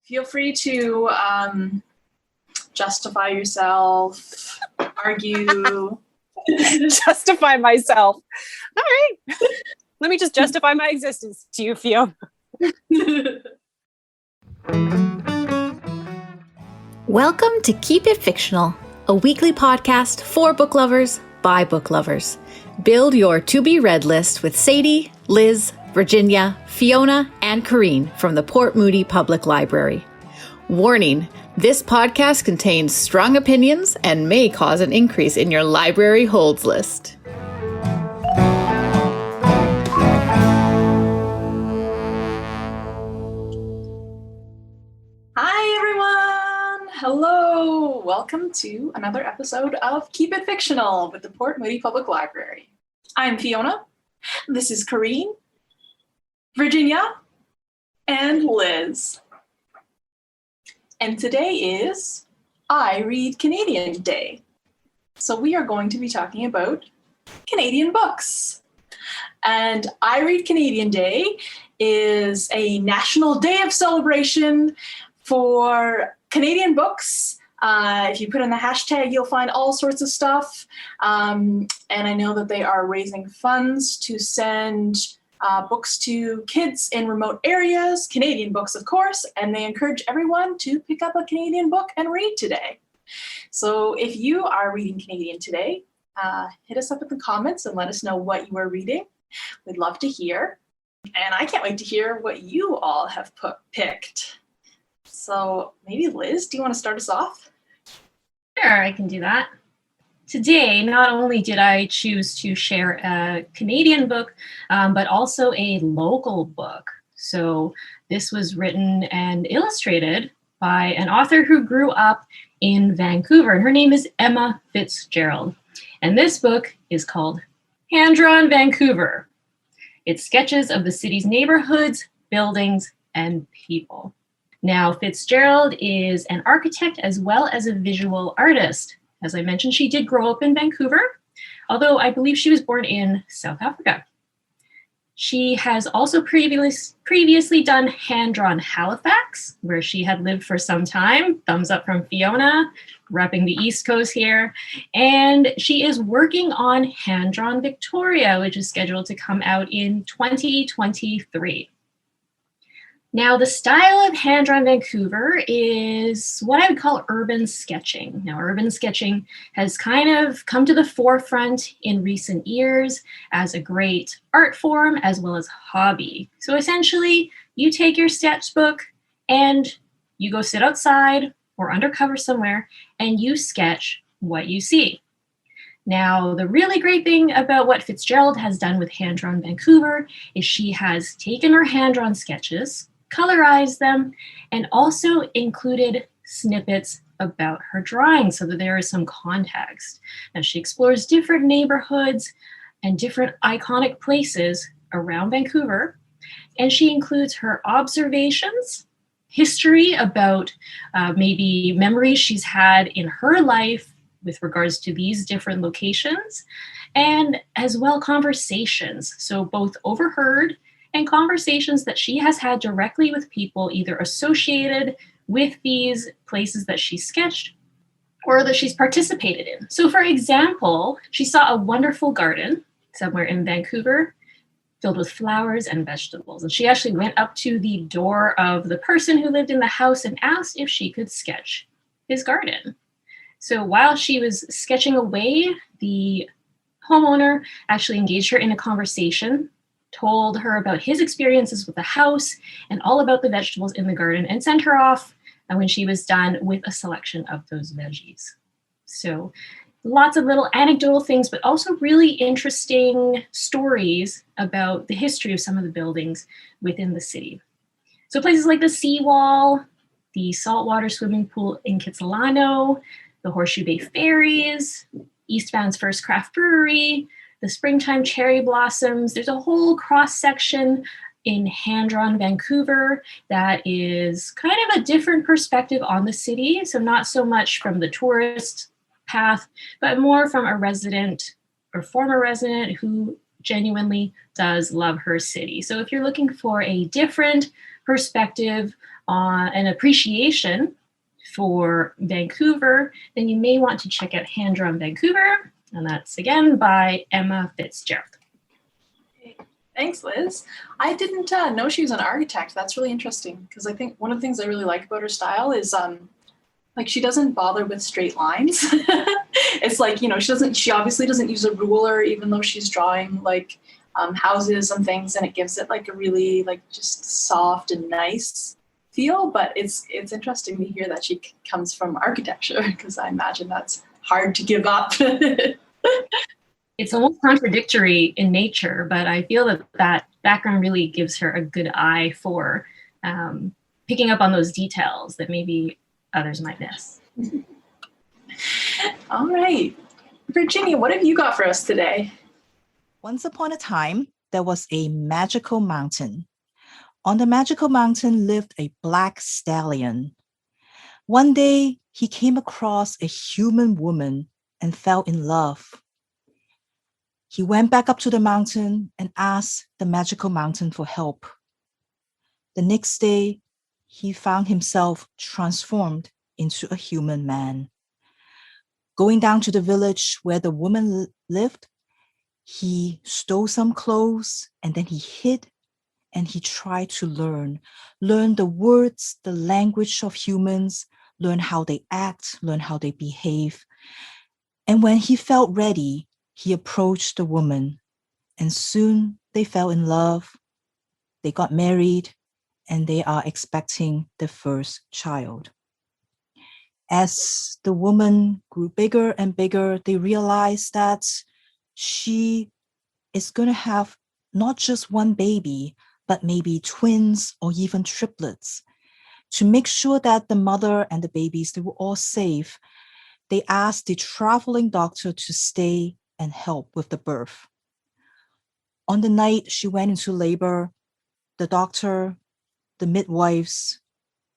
Feel free to justify yourself, argue. Justify myself. All right. Let me just justify my existence to you, Fiona. Welcome to Keep It Fictional, a weekly podcast for book lovers by book lovers. Build your to-be-read list with Sadie, Liz, Virginia, Fiona, and Corrine from the Port Moody Public Library. Warning, this podcast contains strong opinions and may cause an increase in your library holds list. Hi, everyone. Hello. Welcome to another episode of Keep It Fictional with the Port Moody Public Library. I'm Fiona. This is Corrine, Virginia, and Liz. And today is I Read Canadian Day. So we are going to be talking about Canadian books. And I Read Canadian Day is a national day of celebration for Canadian books. If you put in the hashtag, you'll find all sorts of stuff. And I know that they are raising funds to send books to kids in remote areas, Canadian books, of course, and they encourage everyone to pick up a Canadian book and read today. So if you are reading Canadian today, hit us up in the comments and let us know what you are reading. We'd love to hear. And I can't wait to hear what you all have picked. So maybe Liz, do you want to start us off? Sure, I can do that. Today, not only did I choose to share a Canadian book, but also a local book. So this was written and illustrated by an author who grew up in Vancouver, and her name is Emma FitzGerald. And this book is called Drawn Vancouver. It's sketches of the city's neighborhoods, buildings, and people. Now, FitzGerald is an architect as well as a visual artist. As I mentioned, she did grow up in Vancouver, although I believe she was born in South Africa. She has also previously done hand-drawn Halifax, where she had lived for some time. Thumbs up from Fiona, repping the East Coast here. And she is working on hand-drawn Victoria, which is scheduled to come out in 2023. Now, the style of hand-drawn Vancouver is what I would call urban sketching. Now, urban sketching has kind of come to the forefront in recent years as a great art form as well as hobby. So essentially, you take your sketchbook and you go sit outside or undercover somewhere and you sketch what you see. Now, the really great thing about what FitzGerald has done with hand-drawn Vancouver is she has taken her hand-drawn sketches, colorized them, and also included snippets about her drawing so that there is some context. Now, she explores different neighborhoods and different iconic places around Vancouver, and she includes her observations, history about maybe memories she's had in her life with regards to these different locations, and as well conversations, so both overheard and conversations that she has had directly with people either associated with these places that she sketched or that she's participated in. So for example, she saw a wonderful garden somewhere in Vancouver filled with flowers and vegetables. And she actually went up to the door of the person who lived in the house and asked if she could sketch his garden. So while she was sketching away, the homeowner actually engaged her in a conversation, told her about his experiences with the house and all about the vegetables in the garden, and sent her off when she was done with a selection of those veggies. So lots of little anecdotal things, but also really interesting stories about the history of some of the buildings within the city. So places like the seawall, the saltwater swimming pool in Kitsilano, the Horseshoe Bay Ferries, East Van's first craft brewery, the springtime cherry blossoms. There's a whole cross-section in hand-drawn Vancouver that is kind of a different perspective on the city. So not so much from the tourist path, but more from a resident or former resident who genuinely does love her city. So if you're looking for a different perspective an appreciation for Vancouver, then you may want to check out Hand Drawn Vancouver, and that's again by Emma FitzGerald. Thanks, Liz. I didn't know she was an architect. That's really interesting because I think one of the things I really like about her style is like she doesn't bother with straight lines. It's like, you know, she obviously doesn't use a ruler even though she's drawing like houses and things, and it gives it like a really like just soft and nice feel. But it's interesting to hear that she comes from architecture because I imagine that's hard to give up. It's almost contradictory in nature, but I feel that background really gives her a good eye for picking up on those details that maybe others might miss. All right. Virginia, what have you got for us today? Once upon a time, there was a magical mountain. On the magical mountain lived a black stallion. One day, he came across a human woman and fell in love. He went back up to the mountain and asked the magical mountain for help. The next day, he found himself transformed into a human man. Going down to the village where the woman lived, he stole some clothes and then he hid and he tried to learn the words, the language of humans, learn how they act, learn how they behave. And when he felt ready, he approached the woman, and soon they fell in love. They got married, and they are expecting their first child. As the woman grew bigger and bigger, they realized that she is going to have not just one baby, but maybe twins or even triplets. To make sure that the mother and the babies, they were all safe, they asked the traveling doctor to stay and help with the birth. On the night she went into labor, the doctor, the midwives,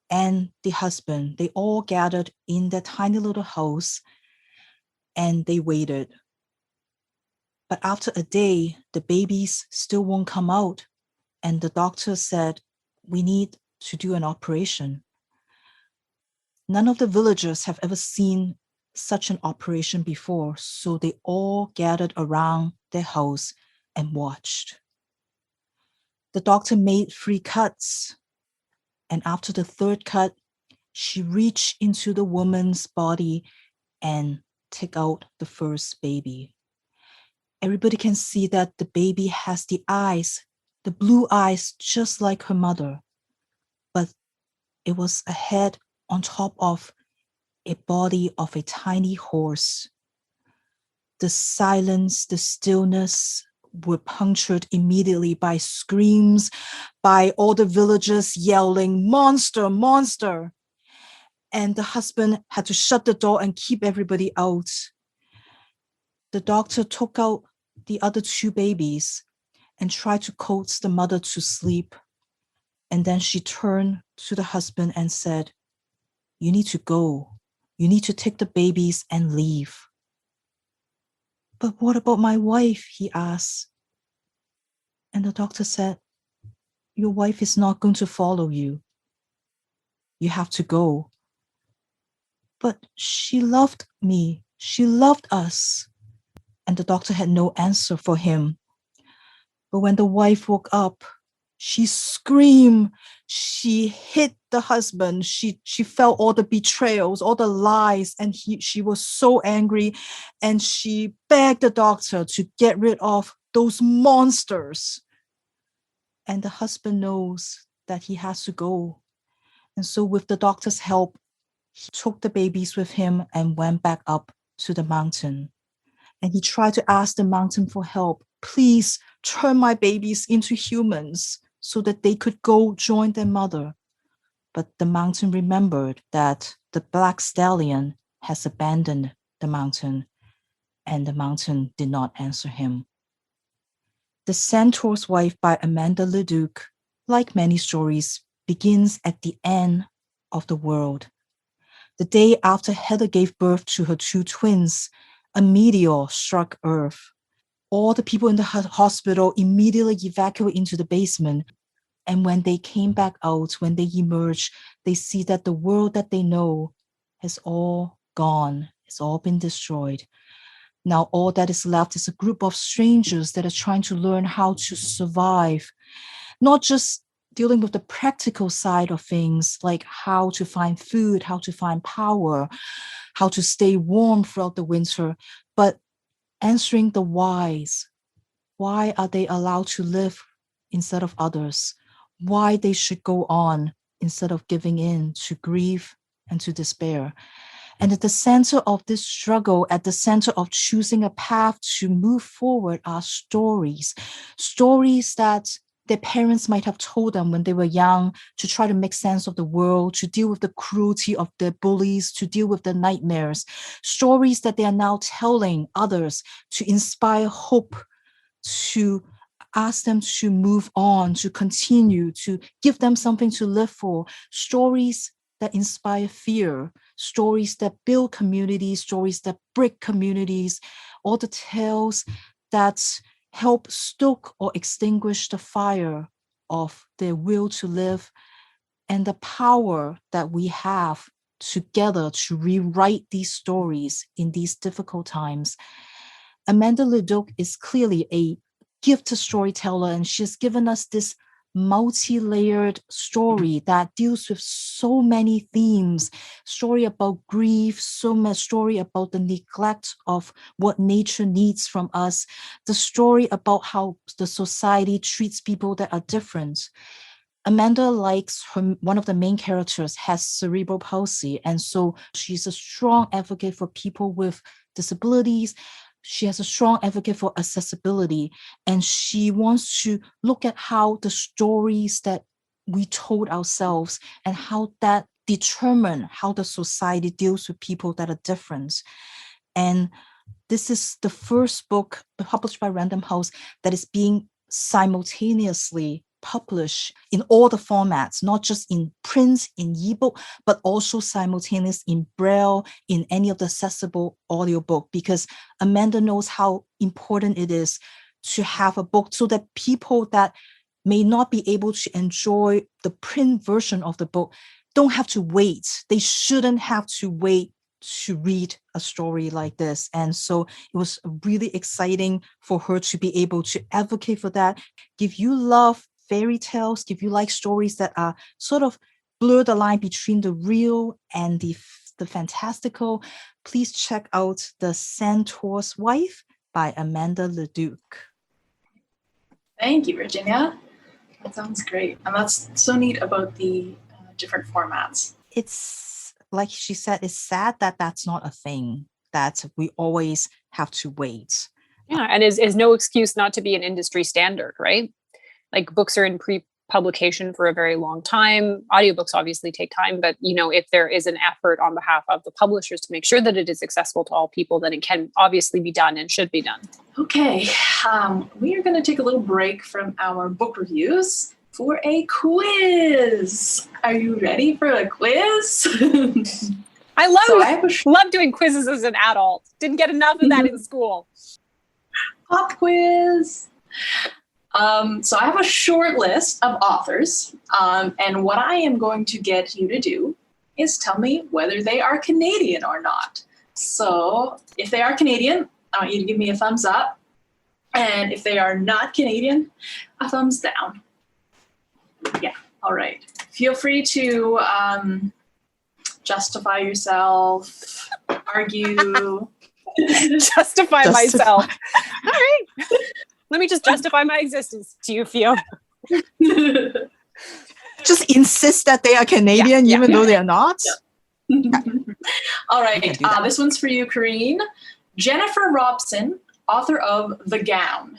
and the husband, they all gathered in their tiny little house and they waited. But after a day, the babies still won't come out. And the doctor said, we need to do an operation. None of the villagers have ever seen such an operation before, so they all gathered around their house and watched. The doctor made 3 cuts, and after the 3rd cut, she reached into the woman's body and took out the first baby. Everybody can see that the baby has the eyes, the blue eyes, just like her mother, but it was a head on top of a body of a tiny horse. The silence, the stillness were punctured immediately by screams, by all the villagers yelling, "Monster, monster!" And the husband had to shut the door and keep everybody out. The doctor took out the other 2 babies and tried to coax the mother to sleep. And then she turned to the husband and said, "You need to go. You need to take the babies and leave." "But what about my wife?" he asked. And the doctor said, "Your wife is not going to follow you. You have to go." "But she loved me. She loved us." And the doctor had no answer for him. But when the wife woke up, she screamed. She hit the husband. She felt all the betrayals, all the lies, and she was so angry. And she begged the doctor to get rid of those monsters. And the husband knows that he has to go. And so with the doctor's help, he took the babies with him and went back up to the mountain. And he tried to ask the mountain for help. "Please turn my babies into humans so that they could go join their mother." But the mountain remembered that the black stallion has abandoned the mountain, and the mountain did not answer him. The Centaur's Wife by Amanda Leduc, like many stories, begins at the end of the world. The day after Heather gave birth to her 2 twins, a meteor struck Earth. All the people in the hospital immediately evacuated into the basement. And when they came back out, when they emerge, they see that the world that they know has all gone. It's all been destroyed. Now all that is left is a group of strangers that are trying to learn how to survive, not just dealing with the practical side of things, like how to find food, how to find power, how to stay warm throughout the winter, but answering the whys. Why are they allowed to live instead of others? Why they should go on instead of giving in to grief and to despair. And at the center of this struggle, at the center of choosing a path to move forward are stories. Stories that their parents might have told them when they were young to try to make sense of the world, to deal with the cruelty of their bullies, to deal with the nightmares. Stories that they are now telling others to inspire hope, to ask them to move on, to continue, to give them something to live for. Stories that inspire fear, stories that build communities, stories that break communities, all the tales that help stoke or extinguish the fire of their will to live and the power that we have together to rewrite these stories in these difficult times. Amanda Leduc is clearly a gifted storyteller, and she's given us this multi-layered story that deals with so many themes. Story about grief, so much story about the neglect of what nature needs from us, the story about how the society treats people that are different. Amanda likes one of the main characters has cerebral palsy, and so she's a strong advocate for people with disabilities. She has a strong advocate for accessibility, and she wants to look at how the stories that we told ourselves and how that determine how the society deals with people that are different. And this is the first book published by Random House that is being simultaneously published in all the formats, not just in print, in ebook, but also simultaneous in Braille, in any of the accessible audiobook, because Amanda knows how important it is to have a book so that people that may not be able to enjoy the print version of the book don't have to wait. They shouldn't have to wait to read a story like this. And so it was really exciting for her to be able to advocate for that. If you love fairy tales, if you like stories that are sort of blur the line between the real and the fantastical, please check out The Centaur's Wife by Amanda Leduc. Thank you, Virginia. That sounds great. And that's so neat about the different formats. It's like she said, it's sad that that's not a thing, that we always have to wait. Yeah, and is no excuse not to be an industry standard, right? Like books are in pre-publication for a very long time. Audiobooks obviously take time, but if there is an effort on behalf of the publishers to make sure that it is accessible to all people, then it can obviously be done and should be done. Okay, we are going to take a little break from our book reviews for a quiz. Are you ready for a quiz? I love doing quizzes as an adult. Didn't get enough of that in school. Pop quiz. So I have a short list of authors, and what I am going to get you to do is tell me whether they are Canadian or not. So if they are Canadian, I want you to give me a thumbs up, and if they are not Canadian, a thumbs down. Yeah, all right. Feel free to justify yourself, argue. Justify myself. All right. Let me just justify my existence to you, Fiona. Just insist that they are Canadian, even though they are not. Yeah. All right. This one's for you, Kareen. Jennifer Robson, author of The Gown.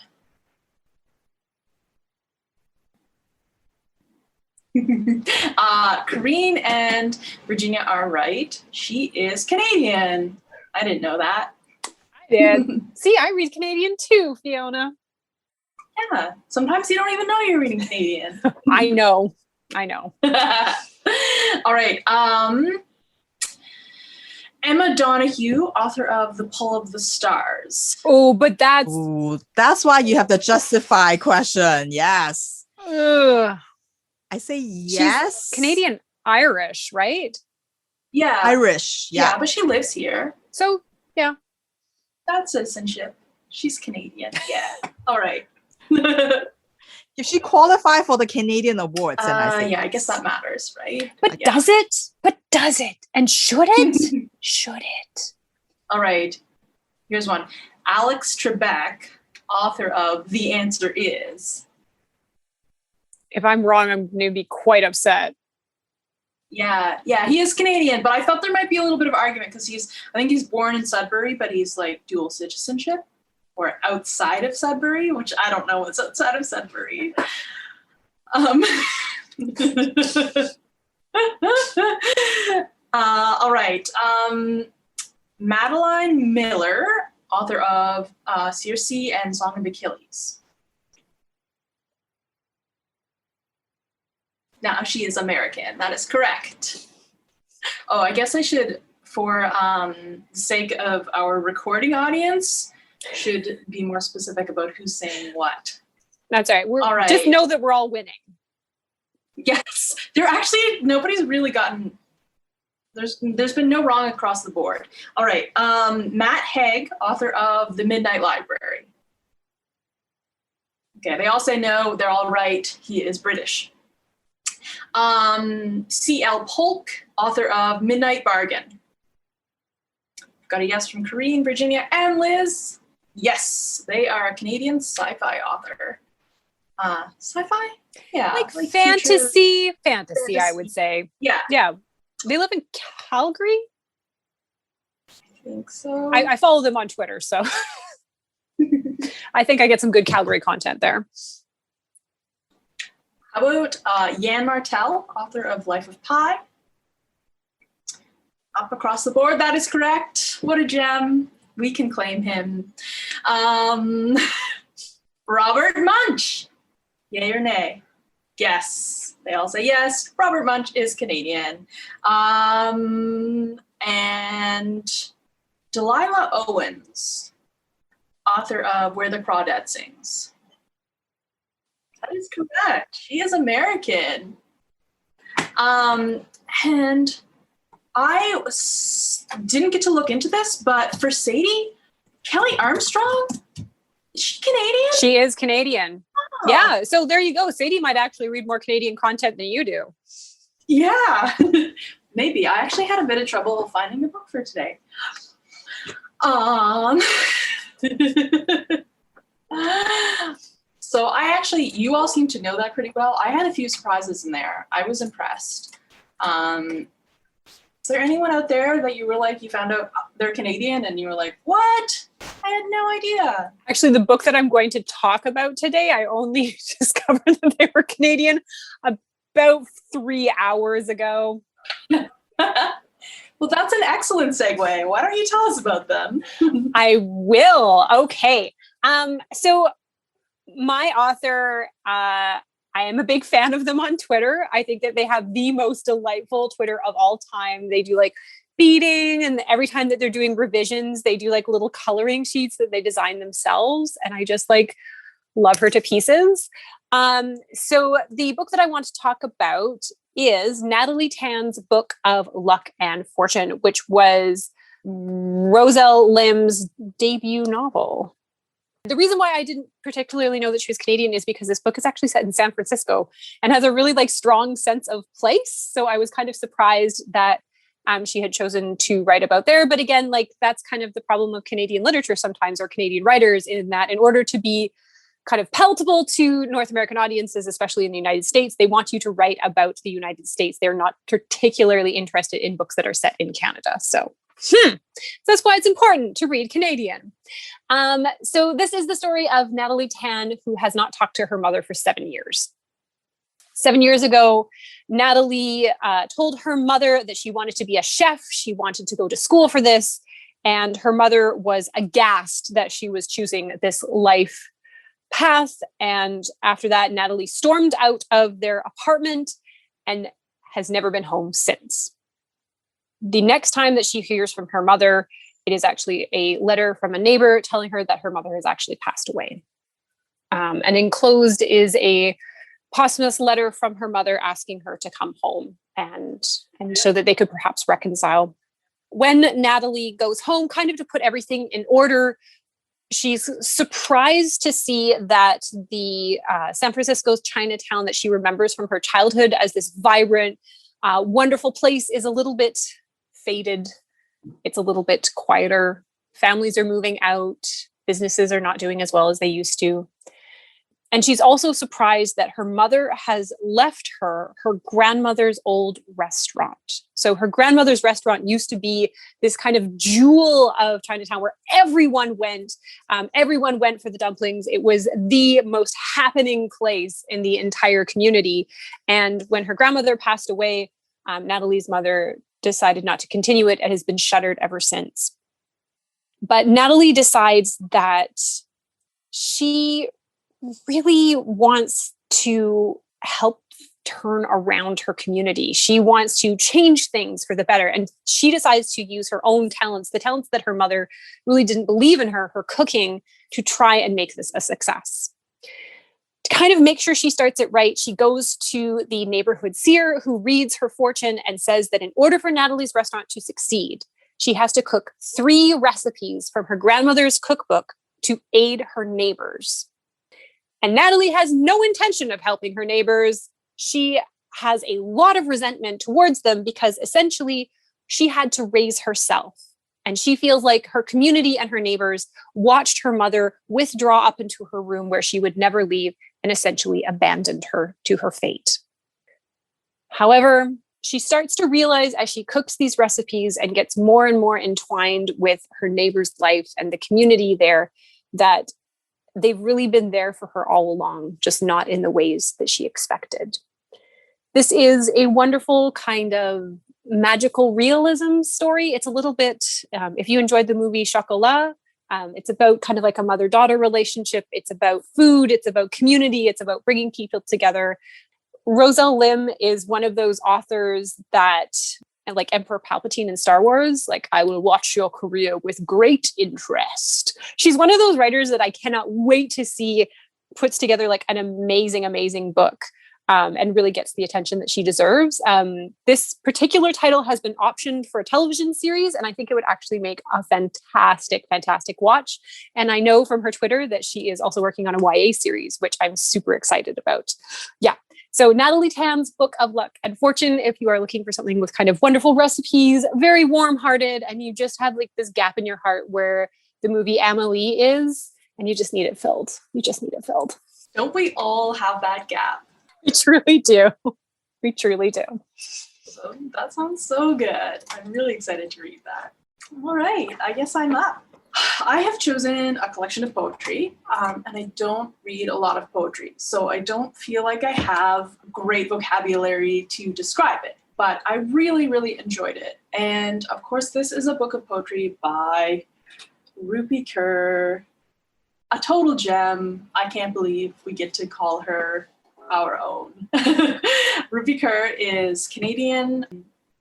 Kareen and Virginia are right. She is Canadian. I didn't know that. I did. See, I read Canadian too, Fiona. Yeah, sometimes you don't even know you're reading Canadian. I know. All right. Emma Donoghue, author of The Pull of the Stars. Oh, but that's why you have the justify question. Yes. Ugh. I say yes. She's Canadian Irish, right? Yeah. Irish. Yeah, but she lives here. So, yeah. That's citizenship. She's Canadian. Yeah. All right. If she qualified for the Canadian awards, then I say yeah, I yes. guess that matters, right? But Yeah. does it? But does it? And should it? Should it? All right. Here's one. Alex Trebek, author of The Answer Is. If I'm wrong, I'm going to be quite upset. Yeah, he is Canadian, but I thought there might be a little bit of argument because I think he's born in Sudbury, but he's like dual citizenship or outside of Sudbury, which I don't know what's outside of Sudbury. All right. Madeline Miller, author of Circe and Song of Achilles. Now she is American. That is correct. Oh, I guess I should, for the sake of our recording audience, should be more specific about who's saying what. That's all right. All right. Just know that we're all winning. Yes, nobody's really gotten. There's been no wrong across the board. All right, Matt Haig, author of The Midnight Library. Okay, they all say no. They're all right. He is British. C.L. Polk, author of Midnight Bargain. Got a yes from Corrine, Virginia, and Liz. Yes, they are a Canadian sci-fi author. Sci-fi? Yeah. Like fantasy, I would say. Yeah. Yeah. They live in Calgary? I think so. I follow them on Twitter, so I think I get some good Calgary content there. How about Jan Martel, author of Life of Pi? Up across the board, that is correct. What a gem. We can claim him. Robert Munch. Yay or nay? Yes. They all say yes. Robert Munch is Canadian. And Delilah Owens, author of Where the Crawdad Sings. That is correct. She is American. And I didn't get to look into this, but for Sadie, Kelly Armstrong, is she Canadian? She is Canadian. Oh. Yeah. So there you go. Sadie might actually read more Canadian content than you do. Yeah, maybe. I actually had a bit of trouble finding a book for today. So you all seem to know that pretty well. I had a few surprises in there. I was impressed. Is there anyone out there that you were like, you found out they're Canadian and you were like, what? I had no idea. Actually, the book that I'm going to talk about today, I only discovered that they were Canadian about 3 hours ago. Well, that's an excellent segue. Why don't you tell us about them? I will. Okay. So my author, I am a big fan of them on Twitter. I think that they have the most delightful Twitter of all time. They do like beading, and every time that they're doing revisions, they do like little coloring sheets that they design themselves. And I just like love her to pieces. So the book that I want to talk about is Natalie Tan's book of Luck and Fortune, which was Roselle Lim's debut novel. The reason why I didn't particularly know that she was Canadian is because this book is actually set in San Francisco and has a really like strong sense of place. So I was kind of surprised that she had chosen to write about there. But again, like that's kind of the problem of Canadian literature sometimes, or Canadian writers, in that in order to be kind of palatable to North American audiences, especially in the United States, they want you to write about the United States. They're not particularly interested in books that are set in Canada. So that's why it's important to read Canadian. So this is the story of Natalie Tan, who has not talked to her mother for 7 years. 7 years ago, Natalie told her mother that she wanted to be a chef. She wanted to go to school for this. And her mother was aghast that she was choosing this life path. And after that, Natalie stormed out of their apartment and has never been home since. The next time that she hears from her mother, it is actually a letter from a neighbor telling her that her mother has actually passed away. And enclosed is a posthumous letter from her mother asking her to come home and so that they could perhaps reconcile. When Natalie goes home, kind of to put everything in order, she's surprised to see that the San Francisco's Chinatown that she remembers from her childhood as this vibrant, wonderful place is a little bit faded. It's a little bit quieter. Families are moving out. Businesses are not doing as well as they used to. And she's also surprised that her mother has left her grandmother's old restaurant. So her grandmother's restaurant used to be this kind of jewel of Chinatown where everyone went. Everyone went for the dumplings. It was the most happening place in the entire community. And when her grandmother passed away, Natalie's mother decided not to continue it. It has been shuttered ever since. But Natalie decides that she really wants to help turn around her community. She wants to change things for the better. And she decides to use her own talents, the talents that her mother really didn't believe in her cooking, to try and make this a success. To kind of make sure she starts it right, she goes to the neighborhood seer who reads her fortune and says that in order for Natalie's restaurant to succeed, she has to cook 3 recipes from her grandmother's cookbook to aid her neighbors. And Natalie has no intention of helping her neighbors. She has a lot of resentment towards them because essentially she had to raise herself. And she feels like her community and her neighbors watched her mother withdraw up into her room where she would never leave and essentially abandoned her to her fate. However, she starts to realize as she cooks these recipes and gets more and more entwined with her neighbor's life and the community there, that they've really been there for her all along, just not in the ways that she expected. This is a wonderful kind of magical realism story. It's a little bit, if you enjoyed the movie Chocolat, it's about kind of like a mother-daughter relationship. It's about food. It's about community. It's about bringing people together. Roselle Lim is one of those authors that, and like Emperor Palpatine in Star Wars, like, I will watch your career with great interest. She's one of those writers that I cannot wait to see puts together like an amazing, amazing book and really gets the attention that she deserves. This particular title has been optioned for a television series, and I think it would actually make a fantastic, fantastic watch. And I know from her Twitter that she is also working on a YA series, which I'm super excited about. Yeah. So Natalie Tam's Book of Luck and Fortune, if you are looking for something with kind of wonderful recipes, very warm-hearted, and you just have like this gap in your heart where the movie Amelie is, and you just need it filled. You just need it filled. Don't we all have that gap? We truly do. We truly do. So that sounds so good. I'm really excited to read that. All right, I guess I'm up. I have chosen a collection of poetry, and I don't read a lot of poetry, so I don't feel like I have great vocabulary to describe it, but I really, really enjoyed it. And of course, this is a book of poetry by Rupi Kaur, a total gem. I can't believe we get to call her our own. Rupi Kaur is Canadian.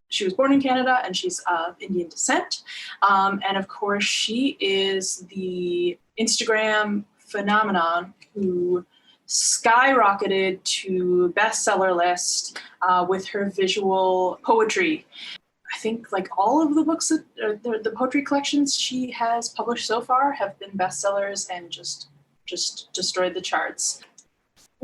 She was born in Canada and she's of Indian descent. And of course, she is the Instagram phenomenon who skyrocketed to bestseller list with her visual poetry. I think like all of the books, the poetry collections she has published so far have been bestsellers and just destroyed the charts.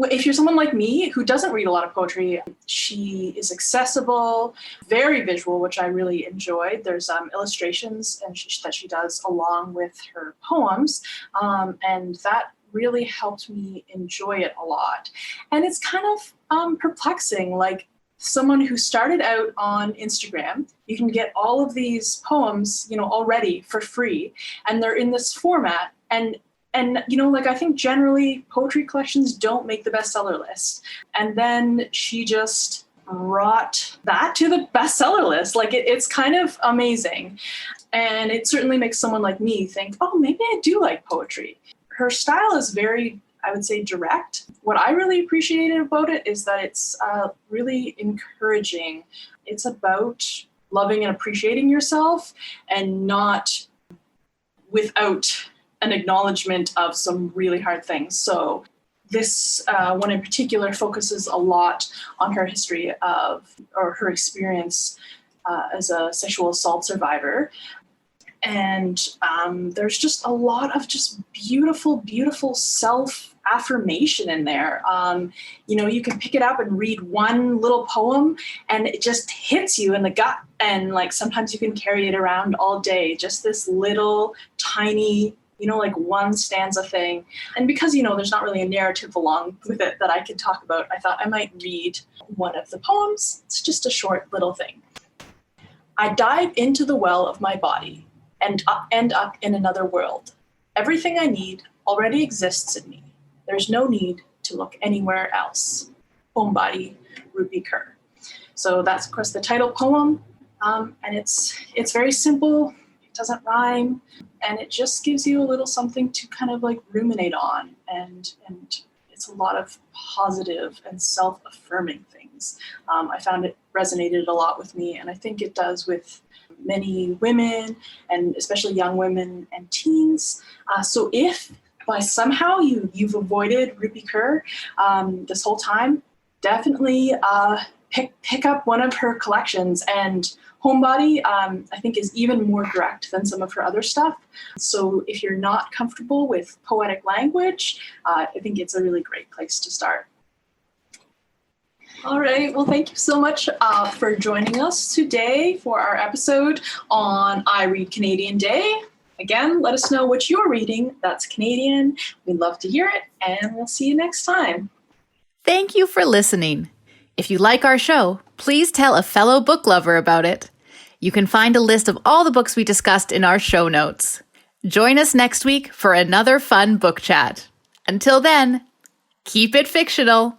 If you're someone like me who doesn't read a lot of poetry, she is accessible, very visual, which I really enjoyed. There's illustrations that she does along with her poems, and that really helped me enjoy it a lot. And it's kind of perplexing, like someone who started out on Instagram, you can get all of these poems, already for free, and they're in this format, and I think generally poetry collections don't make the bestseller list. And then she just brought that to the bestseller list. Like it's kind of amazing. And it certainly makes someone like me think, oh, maybe I do like poetry. Her style is very, I would say, direct. What I really appreciated about it is that it's really encouraging. It's about loving and appreciating yourself and not without an acknowledgement of some really hard things. So this one in particular focuses a lot on her history or her experience as a sexual assault survivor. And there's just a lot of just beautiful, beautiful self-affirmation in there. You can pick it up and read one little poem and it just hits you in the gut. And like sometimes you can carry it around all day, just this little tiny, like one stanza thing. And because, there's not really a narrative along with it that I could talk about, I thought I might read one of the poems. It's just a short little thing. I dive into the well of my body and end up in another world. Everything I need already exists in me. There's no need to look anywhere else. Homebody, Rupi Kaur. So that's, of course, the title poem. And it's very simple. It doesn't rhyme. And it just gives you a little something to kind of like ruminate on. And it's a lot of positive and self-affirming things. I found it resonated a lot with me. And I think it does with many women, and especially young women and teens. So if by somehow you've avoided Rupi Kaur this whole time, definitely pick up one of her collections. And Homebody, I think, is even more direct than some of her other stuff. So if you're not comfortable with poetic language, I think it's a really great place to start. All right. Well, thank you so much for joining us today for our episode on I Read Canadian Day. Again, let us know what you're reading that's Canadian. We'd love to hear it, and we'll see you next time. Thank you for listening. If you like our show, please tell a fellow book lover about it. You can find a list of all the books we discussed in our show notes. Join us next week for another fun book chat. Until then, keep it fictional.